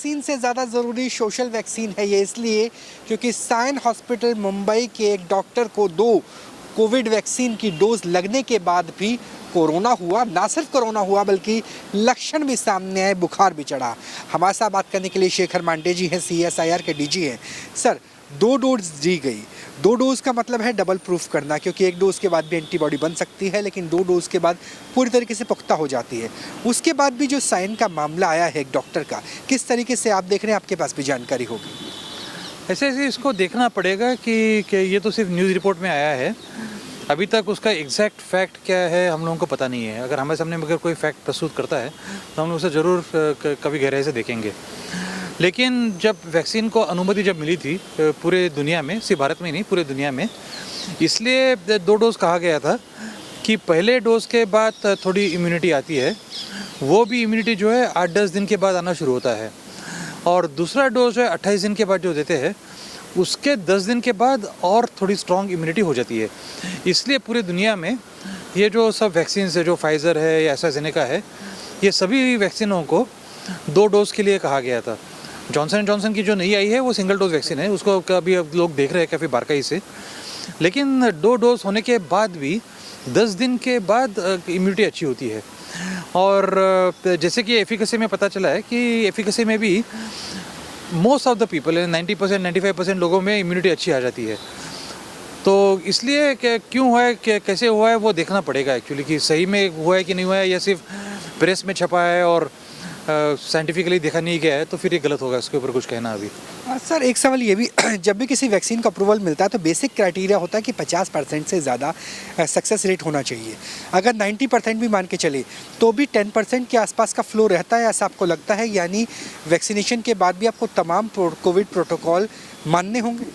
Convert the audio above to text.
Vaccine से ज़्यादा ज़रूरी सोशल वैक्सीन है। ये इसलिए क्योंकि साइन हॉस्पिटल मुंबई के एक डॉक्टर को 2 कोविड वैक्सीन की डोज लगने के बाद भी कोरोना हुआ। ना सिर्फ कोरोना हुआ बल्कि लक्षण भी सामने आए, बुखार भी चढ़ा। हमारे साथ बात करने के लिए शेखर मांडे जी हैं, CSIR के DG हैं। सर, 2 डोज दी गई, 2 डोज का मतलब है डबल प्रूफ करना, क्योंकि 1 डोज के बाद भी एंटीबॉडी बन सकती है, लेकिन 2 डोज के बाद पूरी तरीके से पुख्ता हो जाती है। उसके बाद भी जो साइन का मामला आया है एक डॉक्टर का, किस तरीके से आप देख रहे हैं? आपके पास भी जानकारी होगी। ऐसे इसको देखना पड़ेगा कि ये तो सिर्फ न्यूज़ रिपोर्ट में आया है। अभी तक उसका एग्जैक्ट फैक्ट क्या है हम लोगों को पता नहीं है। अगर हमारे सामने अगर कोई फैक्ट प्रस्तुत करता है तो हम लोग उसे ज़रूर कभी गहराई से देखेंगे। लेकिन जब वैक्सीन को अनुमति जब मिली थी पूरे दुनिया में, सिर्फ भारत में ही नहीं पूरे दुनिया में, इसलिए 2 डोज कहा गया था कि पहले डोज के बाद थोड़ी इम्यूनिटी आती है, वो भी इम्यूनिटी जो है 8-10 दिन के बाद आना शुरू होता है, और दूसरा डोज जो है 28 दिन के बाद जो देते हैं उसके 10 दिन के बाद और थोड़ी स्ट्रॉन्ग इम्यूनिटी हो जाती है। इसलिए पूरे दुनिया में ये जो सब वैक्सीन है, जो फाइज़र है या एस्ट्राज़ेनेका है, ये सभी वैक्सीनों को 2 डोज के लिए कहा गया था। जॉनसन एंड जॉनसन की जो नई आई है वो सिंगल डोज वैक्सीन है, उसको अभी अब लोग देख रहे हैं काफ़ी बारकाई से। लेकिन 2 डोज होने के बाद भी 10 दिन के बाद इम्यूनिटी अच्छी होती है। और जैसे कि एफिकेसी में पता चला है कि एफिकेसी में भी मोस्ट ऑफ द पीपल 90% 95% लोगों में इम्यूनिटी अच्छी आ जाती है। तो इसलिए क्यों हुआ है, कैसे हुआ है, वो देखना पड़ेगा एक्चुअली कि सही में हुआ है कि नहीं हुआ है, या सिर्फ प्रेस में छपा है और साइंटिफिकली देखा नहीं गया है, तो फिर ये गलत होगा इसके ऊपर कुछ कहना अभी। सर, एक सवाल ये भी जब भी किसी वैक्सीन का अप्रूवल मिलता है तो बेसिक क्राइटेरिया होता है कि 50% से ज़्यादा सक्सेस रेट होना चाहिए। अगर 90% भी मान के चले तो भी 10% के आसपास का फ्लो रहता है, ऐसा आपको लगता है? यानी वैक्सीनेशन के बाद भी आपको तमाम कोविड प्रोटोकॉल मानने होंगे?